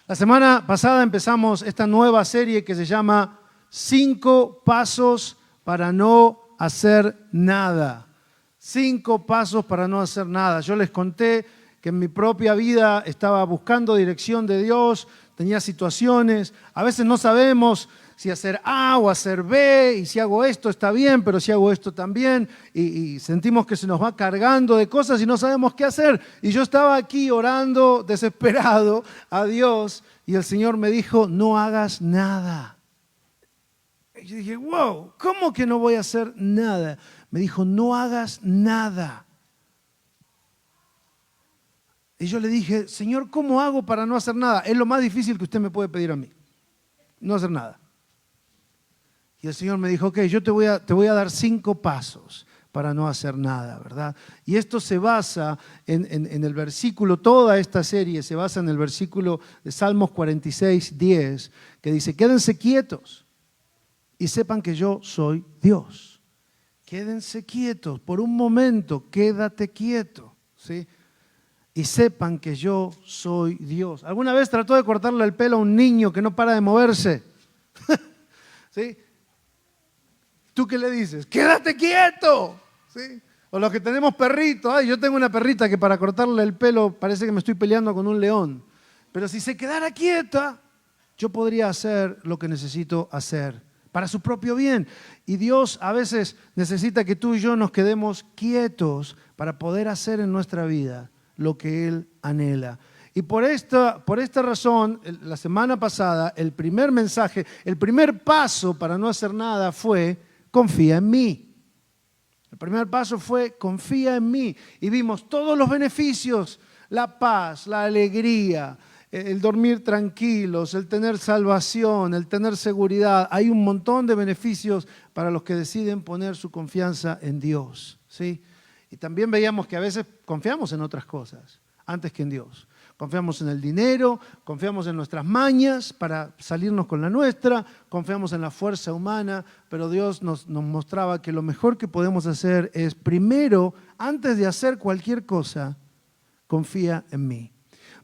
La semana pasada empezamos esta nueva serie que se llama 5 pasos para no hacer nada. 5 pasos para no hacer nada. Yo les conté que en mi propia vida estaba buscando dirección de Dios, tenía situaciones, a veces no sabemos si hacer A o hacer B, y si hago esto está bien, pero si hago esto también, y sentimos que se nos va cargando de cosas y no sabemos qué hacer. Y yo estaba aquí orando desesperado a Dios, y el Señor me dijo, no hagas nada. Y yo dije, wow, ¿cómo que no voy a hacer nada? Me dijo, no hagas nada. Y yo le dije, Señor, ¿cómo hago para no hacer nada? Es lo más difícil que usted me puede pedir a mí, no hacer nada. Y el Señor me dijo, ok, yo te voy a dar 5 pasos para no hacer nada, ¿verdad? Y esto se basa en el versículo, toda esta serie se basa en el versículo de Salmos 46, 10, que dice, quédense quietos y sepan que yo soy Dios. Quédense quietos, por un momento, quédate quieto, ¿sí? Y sepan que yo soy Dios. ¿Alguna vez trató de cortarle el pelo a un niño que no para de moverse? ¿Sí? ¿Tú qué le dices? ¡Quédate quieto! ¿Sí? O los que tenemos perritos. Ay, yo tengo una perrita que para cortarle el pelo parece que me estoy peleando con un león. Pero si se quedara quieta, yo podría hacer lo que necesito hacer para su propio bien. Y Dios a veces necesita que tú y yo nos quedemos quietos para poder hacer en nuestra vida lo que Él anhela. Y por esta razón, la semana pasada, el primer mensaje, el primer paso para no hacer nada fue, confía en mí. El primer paso fue, confía en mí. Y vimos todos los beneficios, la paz, la alegría, el dormir tranquilos, el tener salvación, el tener seguridad. Hay un montón de beneficios para los que deciden poner su confianza en Dios, ¿sí? Y también veíamos que a veces confiamos en otras cosas antes que en Dios. Confiamos en el dinero, confiamos en nuestras mañas para salirnos con la nuestra, confiamos en la fuerza humana, pero Dios nos mostraba que lo mejor que podemos hacer es primero, antes de hacer cualquier cosa, confía en mí.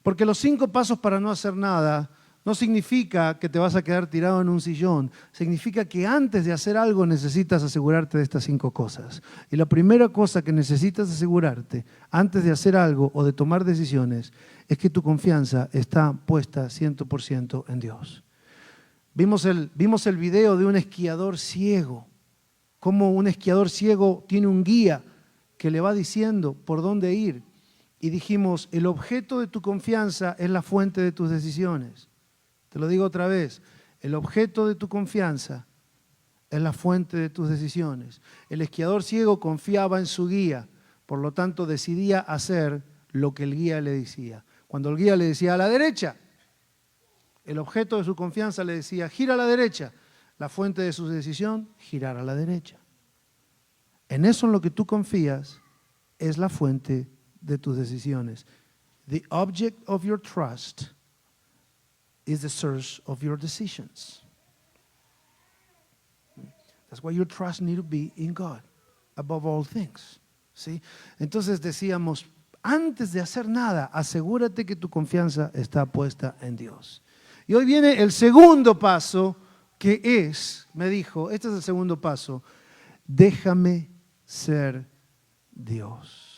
Porque los 5 pasos para no hacer nada no significa que te vas a quedar tirado en un sillón. Significa que antes de hacer algo necesitas asegurarte de estas 5 cosas. Y la primera cosa que necesitas asegurarte antes de hacer algo o de tomar decisiones es que tu confianza está puesta 100% en Dios. Vimos el video de un esquiador ciego. Cómo un esquiador ciego tiene un guía que le va diciendo por dónde ir. Y dijimos, el objeto de tu confianza es la fuente de tus decisiones. Te lo digo otra vez, el objeto de tu confianza es la fuente de tus decisiones. El esquiador ciego confiaba en su guía, por lo tanto decidía hacer lo que el guía le decía. Cuando el guía le decía a la derecha, el objeto de su confianza le decía gira a la derecha. La fuente de su decisión, girar a la derecha. En eso en lo que tú confías es la fuente de tus decisiones. The object of your trust is the source of your decisions. That's why your trust needs to be in God, above all things. ¿Sí? Entonces decíamos, antes de hacer nada, asegúrate que tu confianza está puesta en Dios. Y hoy viene el segundo paso, que es, me dijo, este es el segundo paso, déjame ser Dios.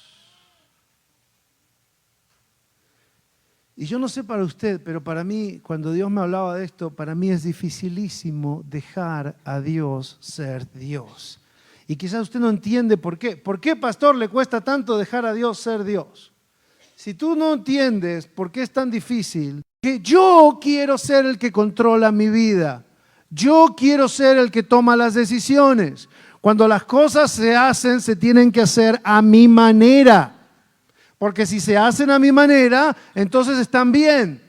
Y yo no sé para usted, pero para mí, cuando Dios me hablaba de esto, para mí es dificilísimo dejar a Dios ser Dios. Y quizás usted no entiende por qué. ¿Por qué, pastor, le cuesta tanto dejar a Dios ser Dios? Si tú no entiendes por qué es tan difícil, que yo quiero ser el que controla mi vida. Yo quiero ser el que toma las decisiones. Cuando las cosas se hacen, se tienen que hacer a mi manera. Porque si se hacen a mi manera, entonces están bien.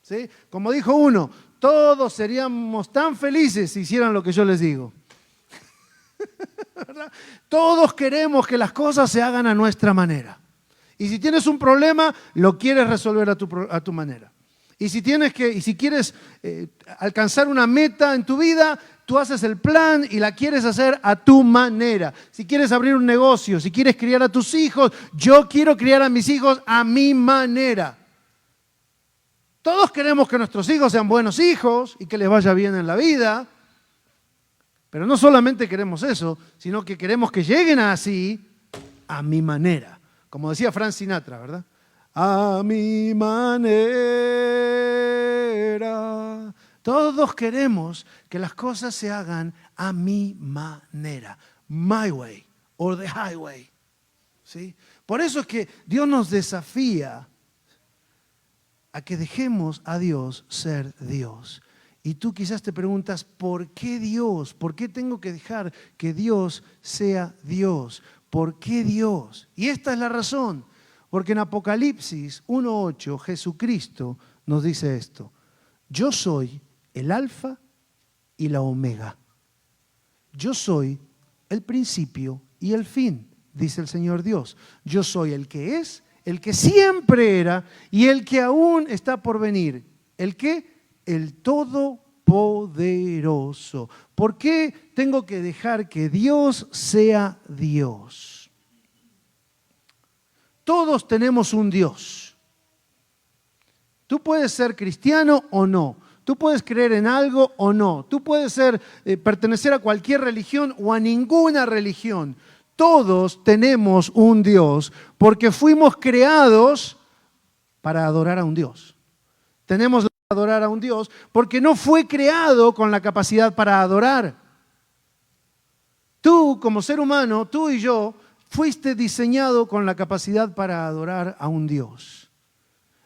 ¿Sí? Como dijo uno, todos seríamos tan felices si hicieran lo que yo les digo. ¿Verdad? Todos queremos que las cosas se hagan a nuestra manera. Y si tienes un problema, lo quieres resolver a tu manera. Y si quieres alcanzar una meta en tu vida, tú haces el plan y la quieres hacer a tu manera. Si quieres abrir un negocio, si quieres criar a tus hijos, yo quiero criar a mis hijos a mi manera. Todos queremos que nuestros hijos sean buenos hijos y que les vaya bien en la vida. Pero no solamente queremos eso, sino que queremos que lleguen así a mi manera. Como decía Frank Sinatra, ¿verdad? A mi manera. Todos queremos que las cosas se hagan a mi manera. My way or the highway. ¿Sí? Por eso es que Dios nos desafía a que dejemos a Dios ser Dios. Y tú quizás te preguntas, ¿por qué Dios? ¿Por qué tengo que dejar que Dios sea Dios? ¿Por qué Dios? Y esta es la razón. Porque en Apocalipsis 1:8 Jesucristo nos dice esto. Yo soy el alfa y la omega. Yo soy el principio y el fin, dice el Señor Dios. Yo soy el que es, el que siempre era y el que aún está por venir. ¿El qué? El Todopoderoso. ¿Por qué tengo que dejar que Dios sea Dios? Todos tenemos un Dios. Tú puedes ser cristiano o no. Tú puedes creer en algo o no. Tú puedes pertenecer a cualquier religión o a ninguna religión. Todos tenemos un Dios porque fuimos creados para adorar a un Dios. Tenemos que adorar a un Dios porque no fue creado con la capacidad para adorar. Tú, como ser humano, tú y yo, fuiste diseñado con la capacidad para adorar a un Dios.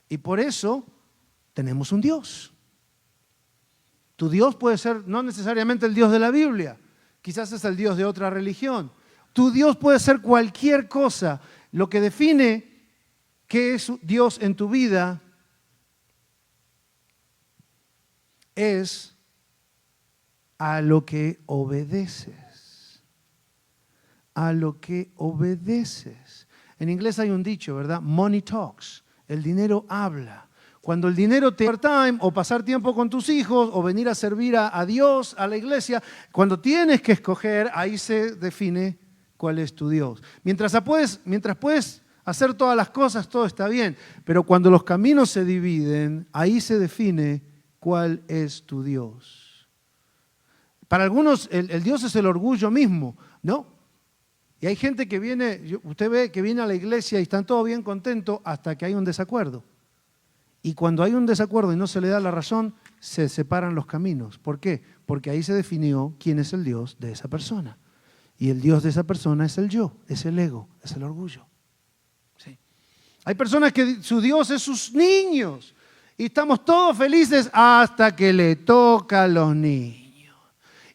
Y por eso tenemos un Dios. Tu Dios puede ser no necesariamente el Dios de la Biblia, quizás es el Dios de otra religión. Tu Dios puede ser cualquier cosa. Lo que define qué es Dios en tu vida es a lo que obedeces. A lo que obedeces. En inglés hay un dicho, ¿verdad? Money talks. El dinero habla. Cuando el dinero te part-time o pasar tiempo con tus hijos o venir a servir a Dios, a la iglesia, cuando tienes que escoger, ahí se define cuál es tu Dios. Mientras puedes hacer todas las cosas, todo está bien. Pero cuando los caminos se dividen, ahí se define cuál es tu Dios. Para algunos el Dios es el orgullo mismo, ¿no? Y hay gente que viene, usted ve que viene a la iglesia y están todos bien contentos hasta que hay un desacuerdo. Y cuando hay un desacuerdo y no se le da la razón, se separan los caminos. ¿Por qué? Porque ahí se definió quién es el Dios de esa persona. Y el Dios de esa persona es el yo, es el ego, es el orgullo. ¿Sí? Hay personas que su Dios es sus niños. Y estamos todos felices hasta que le toca a los niños.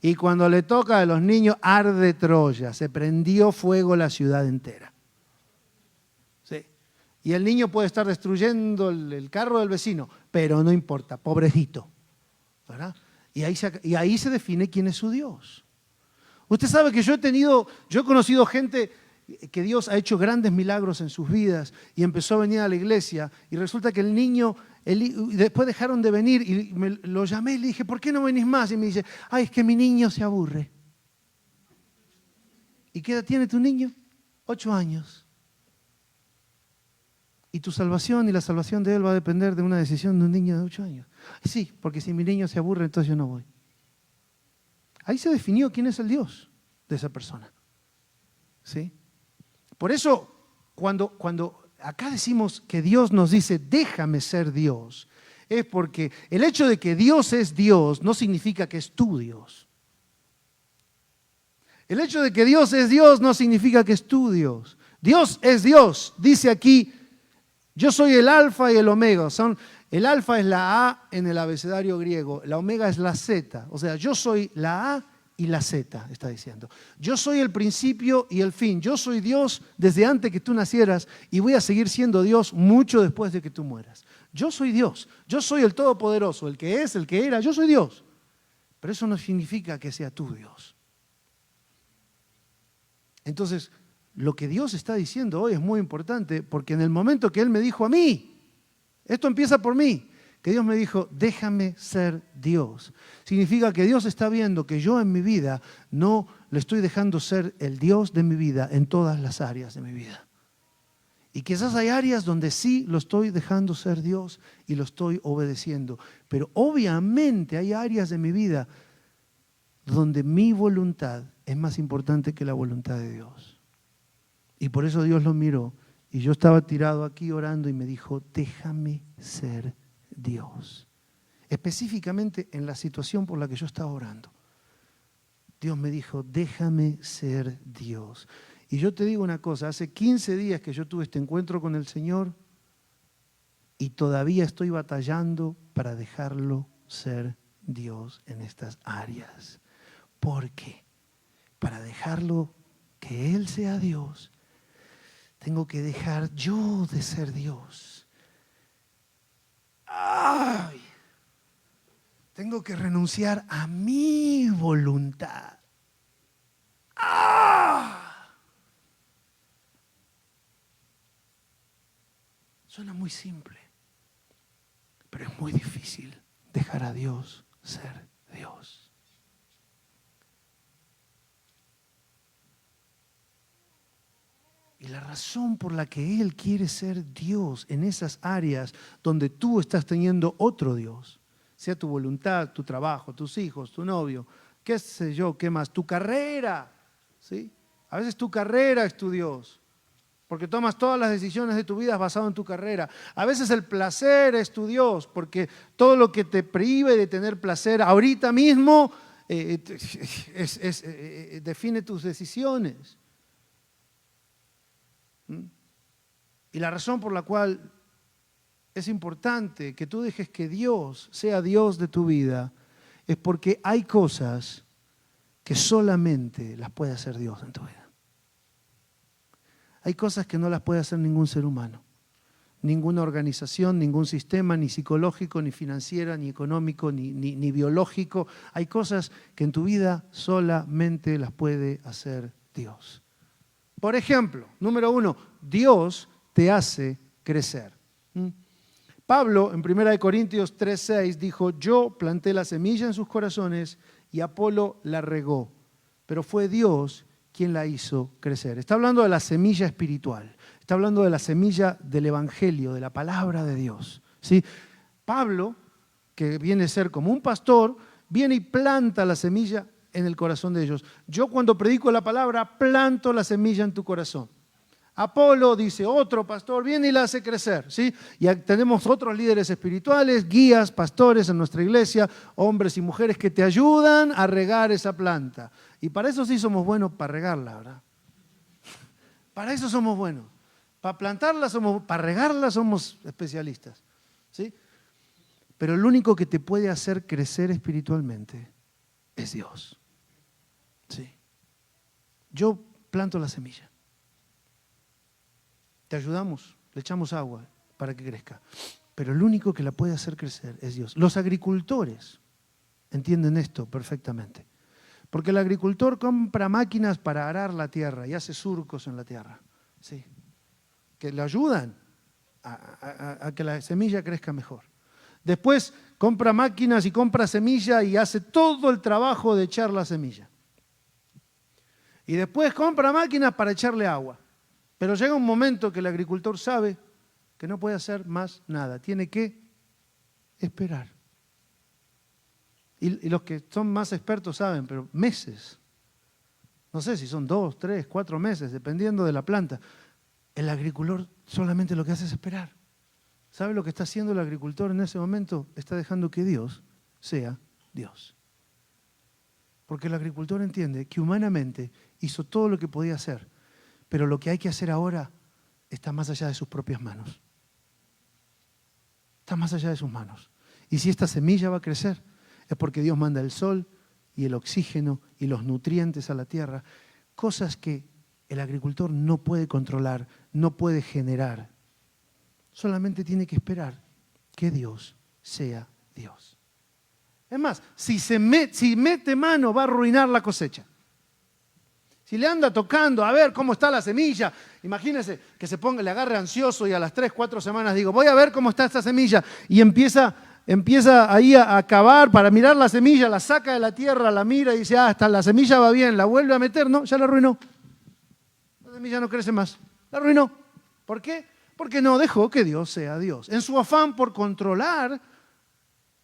Y cuando le toca a los niños, arde Troya. Se prendió fuego la ciudad entera. ¿Sí? Y el niño puede estar destruyendo el carro del vecino, pero no importa, pobrecito. ¿Verdad? Y ahí se define quién es su Dios. Usted sabe que yo he conocido gente que Dios ha hecho grandes milagros en sus vidas y empezó a venir a la iglesia y resulta que el niño, después dejaron de venir y lo llamé y le dije, ¿por qué no venís más? Y me dice, ay, es que mi niño se aburre. ¿Y qué edad tiene tu niño? 8 años. Y tu salvación y la salvación de él va a depender de una decisión de un niño de 8 años. Sí, porque si mi niño se aburre, entonces yo no voy. Ahí se definió quién es el Dios de esa persona. ¿Sí? Por eso, cuando acá decimos que Dios nos dice, déjame ser Dios, es porque el hecho de que Dios es Dios no significa que es tu Dios. El hecho de que Dios es Dios no significa que es tu Dios. Dios es Dios. Dice aquí, yo soy el alfa y el omega. El alfa es la A en el abecedario griego, la omega es la Z. O sea, yo soy la A y la Z, está diciendo. Yo soy el principio y el fin. Yo soy Dios desde antes que tú nacieras y voy a seguir siendo Dios mucho después de que tú mueras. Yo soy Dios. Yo soy el Todopoderoso, el que es, el que era. Yo soy Dios. Pero eso no significa que sea tu Dios. Entonces, lo que Dios está diciendo hoy es muy importante porque en el momento que Él me dijo a mí, esto empieza por mí, que Dios me dijo, déjame ser Dios. Significa que Dios está viendo que yo en mi vida no le estoy dejando ser el Dios de mi vida en todas las áreas de mi vida. Y quizás hay áreas donde sí lo estoy dejando ser Dios y lo estoy obedeciendo. Pero obviamente hay áreas de mi vida donde mi voluntad es más importante que la voluntad de Dios. Y por eso Dios lo miró. Y yo estaba tirado aquí orando y me dijo, déjame ser Dios. Específicamente en la situación por la que yo estaba orando. Dios me dijo, déjame ser Dios. Y yo te digo una cosa, hace 15 días que yo tuve este encuentro con el Señor y todavía estoy batallando para dejarlo ser Dios en estas áreas. ¿Por qué? Para dejarlo que Él sea Dios, tengo que dejar yo de ser Dios. ¡Ay! Tengo que renunciar a mi voluntad. ¡Ah! Suena muy simple, pero es muy difícil dejar a Dios ser Dios. Y la razón por la que Él quiere ser Dios en esas áreas donde tú estás teniendo otro Dios, sea tu voluntad, tu trabajo, tus hijos, tu novio, qué sé yo, qué más, tu carrera, ¿sí? A veces tu carrera es tu Dios, porque tomas todas las decisiones de tu vida basado en tu carrera. A veces el placer es tu Dios, porque todo lo que te prive de tener placer ahorita mismo define tus decisiones. Y la razón por la cual es importante que tú dejes que Dios sea Dios de tu vida es porque hay cosas que solamente las puede hacer Dios en tu vida. Hay cosas que no las puede hacer ningún ser humano, ninguna organización, ningún sistema, ni psicológico, ni financiera, ni económico, ni biológico. Hay cosas que en tu vida solamente las puede hacer Dios. Por ejemplo, número 1, Dios te hace crecer. Pablo, en 1 Corintios 3:6, dijo, yo planté la semilla en sus corazones y Apolo la regó, pero fue Dios quien la hizo crecer. Está hablando de la semilla espiritual, está hablando de la semilla del Evangelio, de la palabra de Dios, ¿sí? Pablo, que viene a ser como un pastor, viene y planta la semilla en el corazón de ellos. Yo cuando predico la palabra, planto la semilla en tu corazón. Apolo, dice otro pastor, viene y la hace crecer, ¿sí? Y tenemos otros líderes espirituales, guías, pastores en nuestra iglesia, hombres y mujeres que te ayudan a regar esa planta. Y para eso sí somos buenos, para regarla, ¿verdad? Para eso somos buenos. Para plantarla somos, para regarla somos especialistas, ¿sí? Pero el único que te puede hacer crecer espiritualmente es Dios, ¿sí? Yo planto la semilla. Te ayudamos, le echamos agua para que crezca. Pero el único que la puede hacer crecer es Dios. Los agricultores entienden esto perfectamente. Porque el agricultor compra máquinas para arar la tierra y hace surcos en la tierra, ¿sí? Que le ayudan a que la semilla crezca mejor. Después compra máquinas y compra semilla y hace todo el trabajo de echar la semilla. Y después compra máquinas para echarle agua. Pero llega un momento que el agricultor sabe que no puede hacer más nada. Tiene que esperar. Y los que son más expertos saben, pero meses. No sé si son 2, 3, 4 meses, dependiendo de la planta. El agricultor solamente lo que hace es esperar. ¿Sabe lo que está haciendo el agricultor en ese momento? Está dejando que Dios sea Dios. Porque el agricultor entiende que humanamente hizo todo lo que podía hacer. Pero lo que hay que hacer ahora está más allá de sus propias manos. Está más allá de sus manos. Y si esta semilla va a crecer, es porque Dios manda el sol y el oxígeno y los nutrientes a la tierra. Cosas que el agricultor no puede controlar, no puede generar. Solamente tiene que esperar que Dios sea Dios. Es más, si mete mano va a arruinar la cosecha. Si le anda tocando a ver cómo está la semilla, imagínese que le agarre ansioso y a las 3, 4 semanas digo, voy a ver cómo está esta semilla, y empieza ahí a cavar para mirar la semilla, la saca de la tierra, la mira y dice, hasta la semilla va bien, la vuelve a meter, no, ya la arruinó. La semilla no crece más, la arruinó. ¿Por qué? Porque no dejó que Dios sea Dios. En su afán por controlar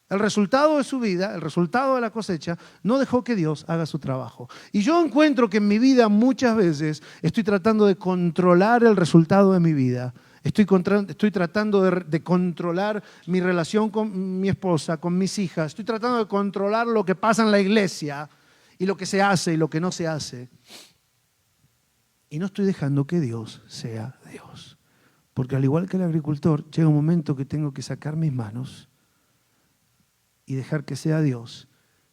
el resultado de su vida, el resultado de la cosecha, no dejó que Dios haga su trabajo. Y yo encuentro que en mi vida muchas veces estoy tratando de controlar el resultado de mi vida. Estoy tratando de controlar mi relación con mi esposa, con mis hijas. Estoy tratando de controlar lo que pasa en la iglesia y lo que se hace y lo que no se hace. Y no estoy dejando que Dios sea Dios. Porque al igual que el agricultor, llega un momento que tengo que sacar mis manos y dejar que sea Dios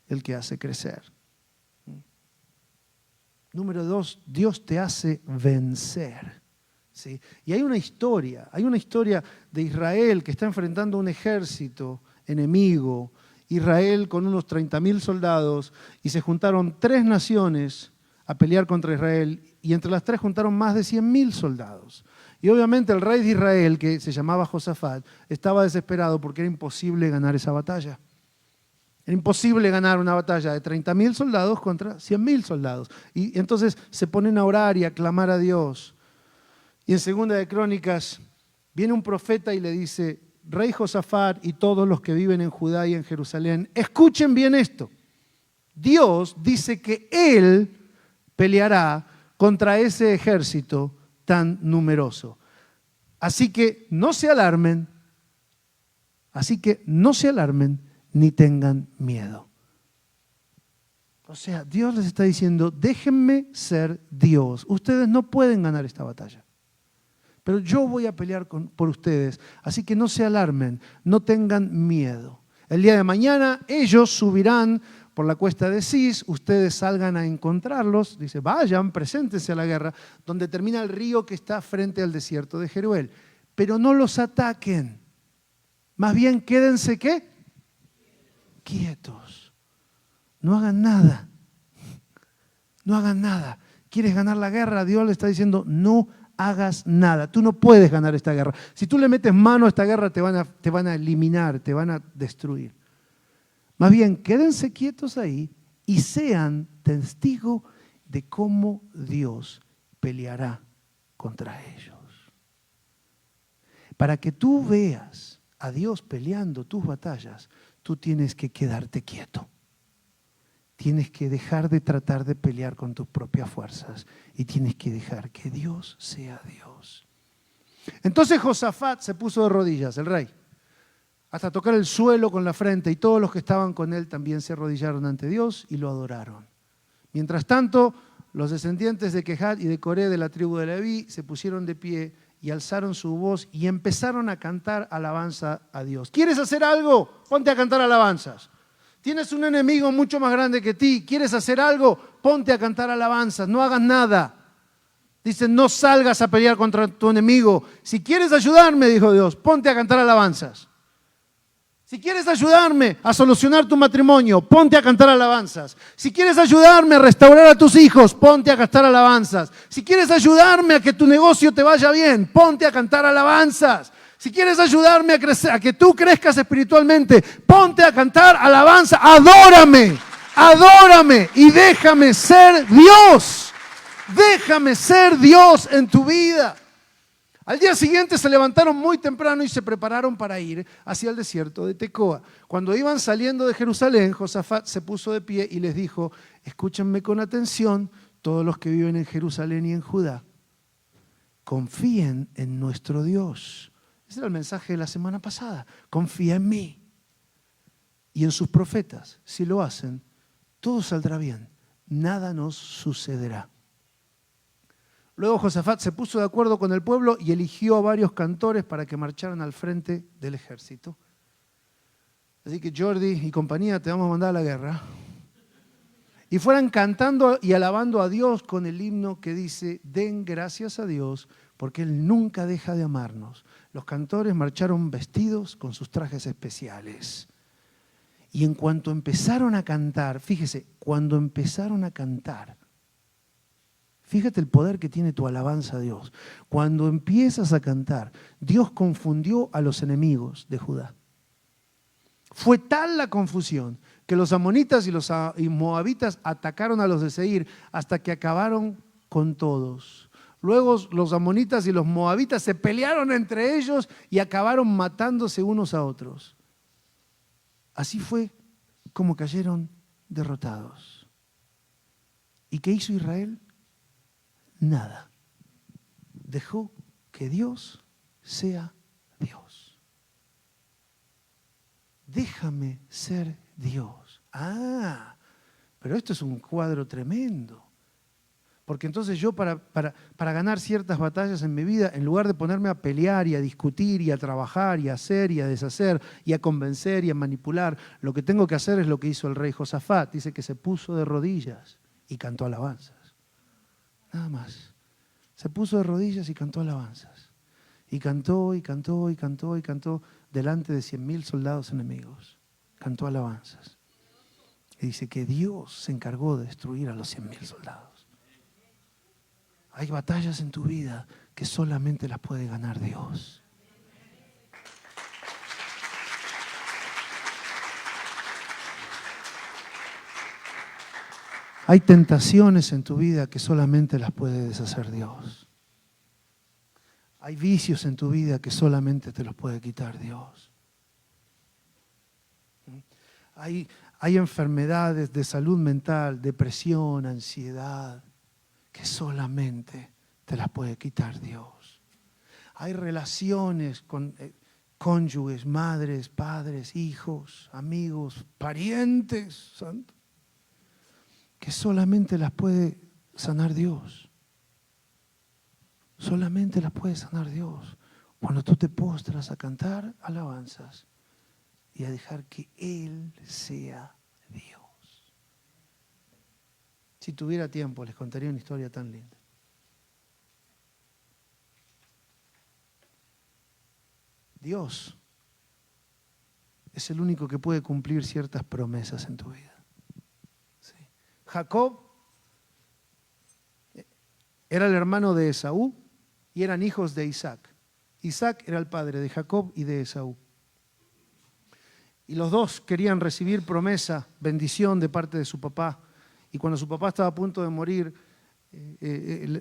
el que hace crecer. Número 2, Dios te hace vencer. ¿Sí? Y hay una historia de Israel que está enfrentando un ejército enemigo, Israel con unos 30.000 soldados, y se juntaron 3 naciones a pelear contra Israel, y entre las 3 juntaron más de 100.000 soldados. Y obviamente el rey de Israel, que se llamaba Josafat, estaba desesperado porque era imposible ganar esa batalla. Era imposible ganar una batalla de 30.000 soldados contra 100.000 soldados. Y entonces se ponen a orar y a clamar a Dios. Y en Segunda de Crónicas viene un profeta y le dice: Rey Josafat y todos los que viven en Judá y en Jerusalén, escuchen bien esto. Dios dice que Él peleará contra ese ejército tan numeroso. Así que no se alarmen, ni tengan miedo. O sea, Dios les está diciendo: déjenme ser Dios. Ustedes no pueden ganar esta batalla, pero yo voy a pelear por ustedes. Así que no se alarmen, no tengan miedo. El día de mañana ellos subirán por la cuesta de Cis, ustedes salgan a encontrarlos. Dice: vayan, preséntense a la guerra, donde termina el río que está frente al desierto de Jeruel. Pero no los ataquen. Más bien quédense, ¿qué? Quietos. No hagan nada. No hagan nada. ¿Quieres ganar la guerra? Dios le está diciendo: no hagas nada. Tú no puedes ganar esta guerra. Si tú le metes mano a esta guerra, te van a eliminar, te van a destruir. Más bien, quédense quietos ahí y sean testigos de cómo Dios peleará contra ellos. Para que tú veas a Dios peleando tus batallas, tú tienes que quedarte quieto. Tienes que dejar de tratar de pelear con tus propias fuerzas y tienes que dejar que Dios sea Dios. Entonces Josafat se puso de rodillas, el rey, hasta tocar el suelo con la frente, y todos los que estaban con él también se arrodillaron ante Dios y lo adoraron. Mientras tanto, los descendientes de Kehat y de Coré de la tribu de Leví se pusieron de pie y alzaron su voz y empezaron a cantar alabanza a Dios. ¿Quieres hacer algo? Ponte a cantar alabanzas. Tienes un enemigo mucho más grande que ti. ¿Quieres hacer algo? Ponte a cantar alabanzas. No hagas nada. Dicen: no salgas a pelear contra tu enemigo. Si quieres ayudarme, dijo Dios, ponte a cantar alabanzas. Si quieres ayudarme a solucionar tu matrimonio, ponte a cantar alabanzas. Si quieres ayudarme a restaurar a tus hijos, ponte a cantar alabanzas. Si quieres ayudarme a que tu negocio te vaya bien, ponte a cantar alabanzas. Si quieres ayudarme a crecer, a que tú crezcas espiritualmente, ponte a cantar alabanza. Adórame, adórame y déjame ser Dios. Déjame ser Dios en tu vida. Al día siguiente se levantaron muy temprano y se prepararon para ir hacia el desierto de Tecoa. Cuando iban saliendo de Jerusalén, Josafat se puso de pie y les dijo: escúchenme con atención, todos los que viven en Jerusalén y en Judá. Confíen en nuestro Dios. Ese era el mensaje de la semana pasada. Confía en mí y en sus profetas. Si lo hacen, todo saldrá bien. Nada nos sucederá. Luego Josafat se puso de acuerdo con el pueblo y eligió a varios cantores para que marcharan al frente del ejército. Así que Jordi y compañía, te vamos a mandar a la guerra. Y fueran cantando y alabando a Dios con el himno que dice: den gracias a Dios porque Él nunca deja de amarnos. Los cantores marcharon vestidos con sus trajes especiales. Y en cuanto empezaron a cantar, fíjese, cuando empezaron a cantar, fíjate el poder que tiene tu alabanza a Dios. Cuando empiezas a cantar, Dios confundió a los enemigos de Judá. Fue tal la confusión que los amonitas y los moabitas atacaron a los de Seir hasta que acabaron con todos. Luego los amonitas y los moabitas se pelearon entre ellos y acabaron matándose unos a otros. Así fue como cayeron derrotados. ¿Y qué hizo Israel? Nada. Dejó que Dios sea Dios. Déjame ser Dios. Ah, pero esto es un cuadro tremendo. Porque entonces yo para ganar ciertas batallas en mi vida, en lugar de ponerme a pelear y a discutir y a trabajar y a hacer y a deshacer y a convencer y a manipular, lo que tengo que hacer es lo que hizo el rey Josafat. Dice que se puso de rodillas y cantó alabanzas. Nada más. Se puso de rodillas y cantó alabanzas. Y cantó y cantó y cantó y cantó delante de 100.000 soldados enemigos. Cantó alabanzas. Y dice que Dios se encargó de destruir a los 100.000 soldados. Hay batallas en tu vida que solamente las puede ganar Dios. Hay tentaciones en tu vida que solamente las puede deshacer Dios. Hay vicios en tu vida que solamente te los puede quitar Dios. Hay enfermedades de salud mental, depresión, ansiedad, que solamente te las puede quitar Dios. Hay relaciones con cónyuges, madres, padres, hijos, amigos, parientes, santo, que solamente las puede sanar Dios. Solamente las puede sanar Dios. Cuando tú te postras a cantar alabanzas y a dejar que Él sea Dios. Si tuviera tiempo, les contaría una historia tan linda. Dios es el único que puede cumplir ciertas promesas en tu vida. Sí. Jacob era el hermano de Esaú y eran hijos de Isaac. Isaac era el padre de Jacob y de Esaú. Y los dos querían recibir promesa, bendición de parte de su papá. Y cuando su papá estaba a punto de morir,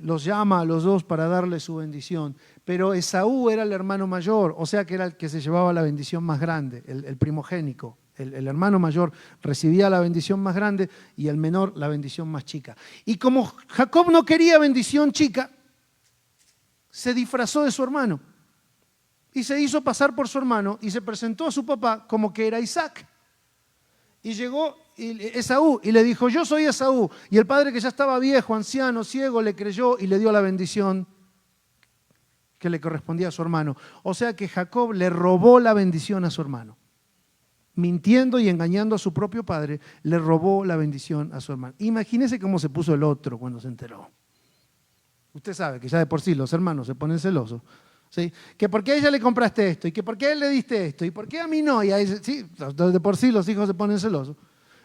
los llama a los dos para darle su bendición. Pero Esaú era el hermano mayor, o sea que era el que se llevaba la bendición más grande, el primogénico. El hermano mayor recibía la bendición más grande y el menor la bendición más chica. Y como Jacob no quería bendición chica, se disfrazó de su hermano. Y se hizo pasar por su hermano y se presentó a su papá como que era Isaac. Y llegó Esaú y le dijo, yo soy Esaú. Y el padre, que ya estaba viejo, anciano, ciego, le creyó y le dio la bendición que le correspondía a su hermano. O sea que Jacob le robó la bendición a su hermano. Mintiendo y engañando a su propio padre, le robó la bendición a su hermano. Imagínese cómo se puso el otro cuando se enteró. Usted sabe que ya de por sí los hermanos se ponen celosos. ¿Sí? Que por qué a ella le compraste esto, y que por qué a él le diste esto, y por qué a mí no, y a ella, sí, de por sí los hijos se ponen celosos.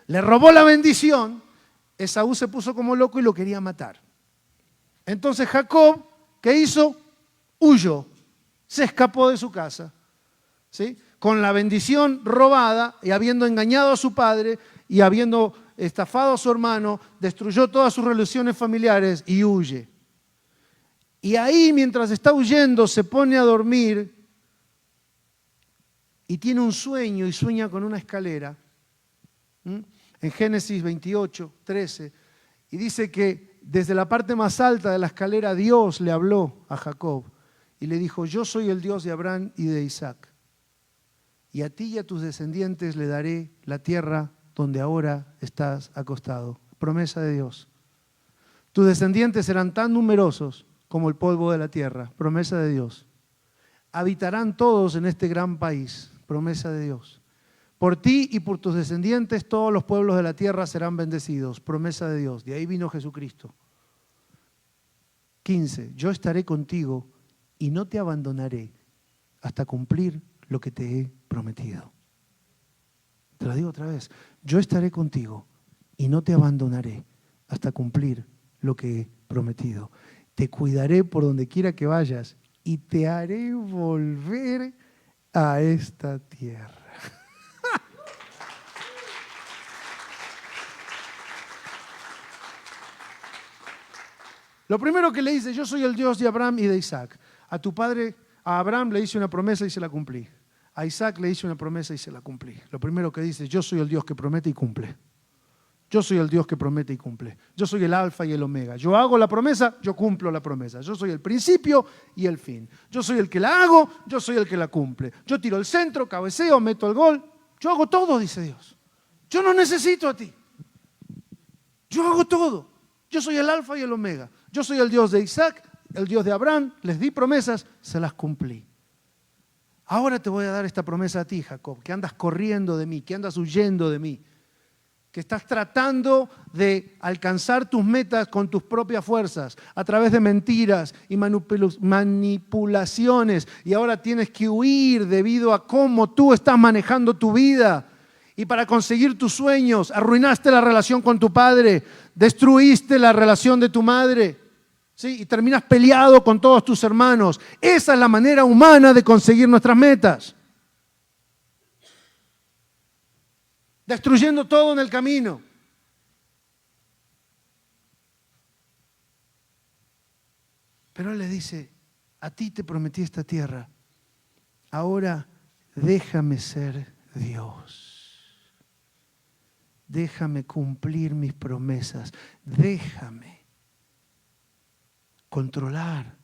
Le robó la bendición, Esaú se puso como loco y lo quería matar. Entonces Jacob, ¿qué hizo? Huyó, se escapó de su casa, ¿sí? Con la bendición robada y habiendo engañado a su padre y habiendo estafado a su hermano, destruyó todas sus relaciones familiares y huye. Y ahí, mientras está huyendo, se pone a dormir y tiene un sueño y sueña con una escalera. En Génesis 28, 13, y dice que desde la parte más alta de la escalera Dios le habló a Jacob y le dijo, yo soy el Dios de Abraham y de Isaac, y a ti y a tus descendientes le daré la tierra donde ahora estás acostado. Promesa de Dios. Tus descendientes serán tan numerosos como el polvo de la tierra, promesa de Dios. Habitarán todos en este gran país, promesa de Dios. Por ti y por tus descendientes todos los pueblos de la tierra serán bendecidos, promesa de Dios. De ahí vino Jesucristo. 15. Yo estaré contigo y no te abandonaré hasta cumplir lo que te he prometido. Te lo digo otra vez. Yo estaré contigo y no te abandonaré hasta cumplir lo que he prometido. Te cuidaré por donde quiera que vayas y te haré volver a esta tierra. Lo primero que le dice, yo soy el Dios de Abraham y de Isaac. A tu padre, a Abraham le hice una promesa y se la cumplí. A Isaac le hice una promesa y se la cumplí. Lo primero que dice, yo soy el Dios que promete y cumple. Yo soy el Dios que promete y cumple. Yo soy el alfa y el omega. Yo hago la promesa, yo cumplo la promesa. Yo soy el principio y el fin. Yo soy el que la hago, yo soy el que la cumple. Yo tiro el centro, cabeceo, meto el gol. Yo hago todo, dice Dios. Yo no necesito a ti. Yo hago todo. Yo soy el alfa y el omega. Yo soy el Dios de Isaac, el Dios de Abraham. Les di promesas, se las cumplí. Ahora te voy a dar esta promesa a ti, Jacob, que andas corriendo de mí, que andas huyendo de mí, que estás tratando de alcanzar tus metas con tus propias fuerzas, a través de mentiras y manipulaciones, y ahora tienes que huir debido a cómo tú estás manejando tu vida. Y para conseguir tus sueños, arruinaste la relación con tu padre, destruiste la relación de tu madre, ¿sí? Y terminas peleado con todos tus hermanos. Esa es la manera humana de conseguir nuestras metas. Destruyendo todo en el camino. Pero Él le dice, a ti te prometí esta tierra, ahora déjame ser Dios. Déjame cumplir mis promesas, déjame controlar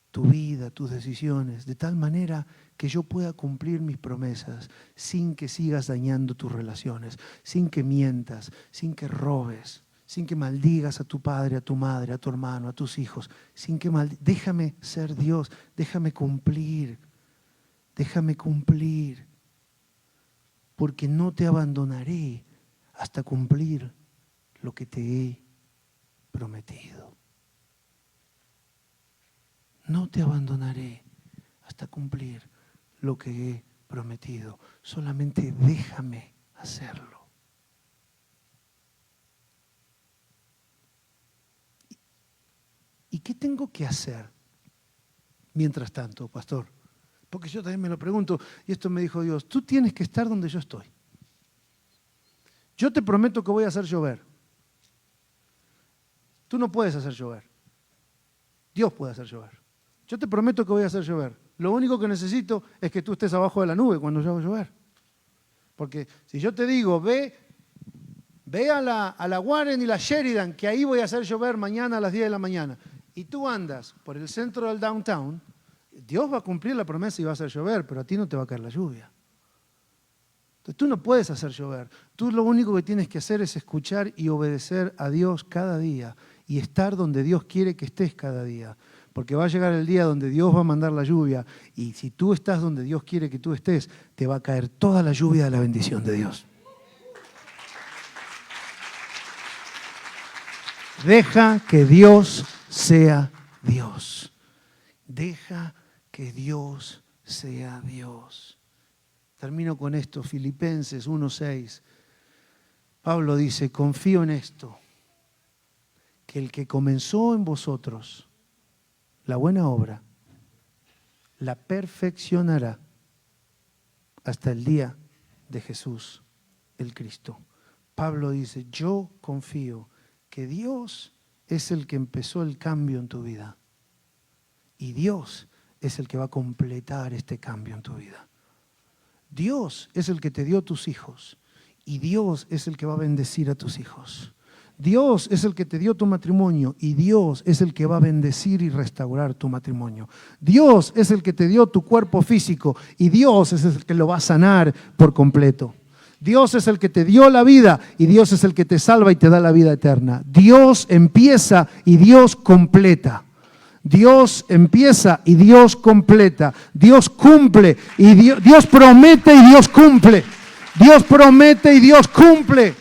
tu vida, tus decisiones, de tal manera que yo pueda cumplir mis promesas sin que sigas dañando tus relaciones, sin que mientas, sin que robes, sin que maldigas a tu padre, a tu madre, a tu hermano, a tus hijos, sin que déjame ser Dios, déjame cumplir, porque no te abandonaré hasta cumplir lo que te he prometido. No te abandonaré hasta cumplir lo que he prometido. Solamente déjame hacerlo. ¿Y qué tengo que hacer mientras tanto, pastor? Porque yo también me lo pregunto, y esto me dijo Dios, tú tienes que estar donde yo estoy. Yo te prometo que voy a hacer llover. Tú no puedes hacer llover. Dios puede hacer llover. Yo te prometo que voy a hacer llover. Lo único que necesito es que tú estés abajo de la nube cuando yo hago llover. Porque si yo te digo, ve a la Warren y la Sheridan, que ahí voy a hacer llover mañana a las 10 de la mañana, y tú andas por el centro del downtown, Dios va a cumplir la promesa y va a hacer llover, pero a ti no te va a caer la lluvia. Entonces, tú no puedes hacer llover. Tú lo único que tienes que hacer es escuchar y obedecer a Dios cada día y estar donde Dios quiere que estés cada día. Porque va a llegar el día donde Dios va a mandar la lluvia y si tú estás donde Dios quiere que tú estés, te va a caer toda la lluvia de la bendición de Dios. Deja que Dios sea Dios. Deja que Dios sea Dios. Termino con esto, Filipenses 1:6. Pablo dice, confío en esto, que el que comenzó en vosotros la buena obra, la perfeccionará hasta el día de Jesús el Cristo. Pablo dice, yo confío que Dios es el que empezó el cambio en tu vida y Dios es el que va a completar este cambio en tu vida. Dios es el que te dio tus hijos y Dios es el que va a bendecir a tus hijos. Dios es el que te dio tu matrimonio y Dios es el que va a bendecir y restaurar tu matrimonio. Dios es el que te dio tu cuerpo físico y Dios es el que lo va a sanar por completo. Dios es el que te dio la vida y Dios es el que te salva y te da la vida eterna. Dios empieza y Dios completa. Dios empieza y Dios completa. Dios cumple y Dios promete y Dios cumple. Dios promete y Dios cumple.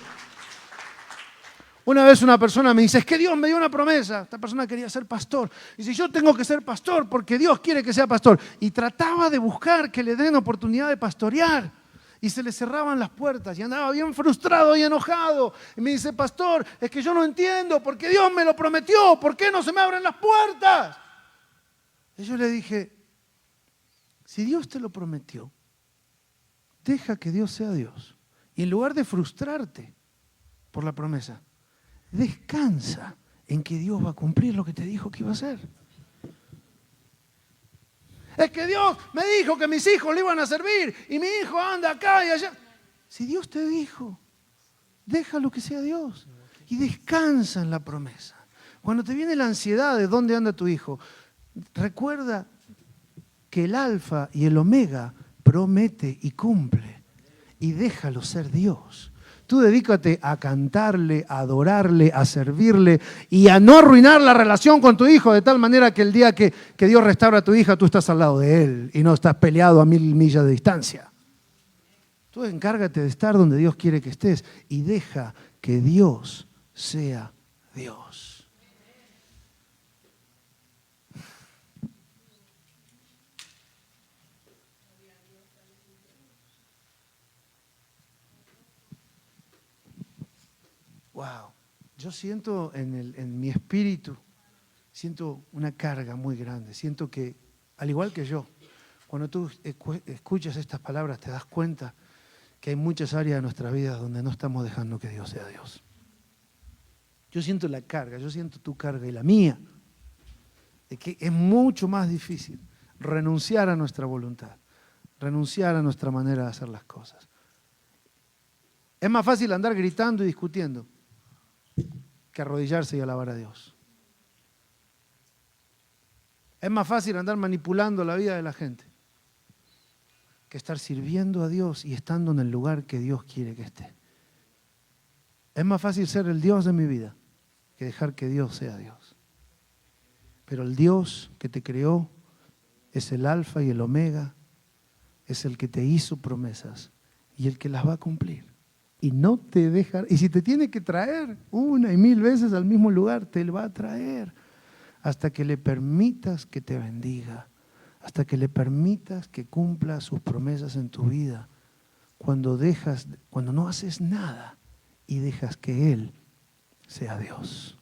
Una vez una persona me dice, es que Dios me dio una promesa. Esta persona quería ser pastor. Y dice, yo tengo que ser pastor porque Dios quiere que sea pastor. Y trataba de buscar que le den oportunidad de pastorear. Y se le cerraban las puertas y andaba bien frustrado y enojado. Y me dice, pastor, es que yo no entiendo porque Dios me lo prometió. ¿Por qué no se me abren las puertas? Y yo le dije, si Dios te lo prometió, deja que Dios sea Dios. Y en lugar de frustrarte por la promesa, descansa en que Dios va a cumplir lo que te dijo que iba a hacer. Es que Dios me dijo que mis hijos le iban a servir y mi hijo anda acá y allá. Si Dios te dijo, déjalo que sea Dios y descansa en la promesa. Cuando te viene la ansiedad de dónde anda tu hijo, recuerda que el alfa y el omega promete y cumple, y déjalo ser Dios. Tú dedícate a cantarle, a adorarle, a servirle y a no arruinar la relación con tu hijo de tal manera que el día que Dios restaura a tu hija, tú estás al lado de él y no estás peleado a 1000 millas de distancia. Tú encárgate de estar donde Dios quiere que estés y deja que Dios sea Dios. Wow, yo siento en mi espíritu, siento una carga muy grande. Siento que, al igual que yo, cuando tú escuchas estas palabras te das cuenta que hay muchas áreas de nuestra vida donde no estamos dejando que Dios sea Dios. Yo siento la carga, yo siento tu carga y la mía, de que es mucho más difícil renunciar a nuestra voluntad, renunciar a nuestra manera de hacer las cosas. Es más fácil andar gritando y discutiendo que arrodillarse y alabar a Dios. Es más fácil andar manipulando la vida de la gente que estar sirviendo a Dios y estando en el lugar que Dios quiere que esté. Es más fácil ser el Dios de mi vida que dejar que Dios sea Dios. Pero el Dios que te creó es el alfa y el omega, es el que te hizo promesas y el que las va a cumplir. Y no te deja, y si te tiene que traer 1 y 1000 veces al mismo lugar, te lo va a traer hasta que le permitas que te bendiga, hasta que le permitas que cumpla sus promesas en tu vida. Cuando no haces nada y dejas que Él sea Dios.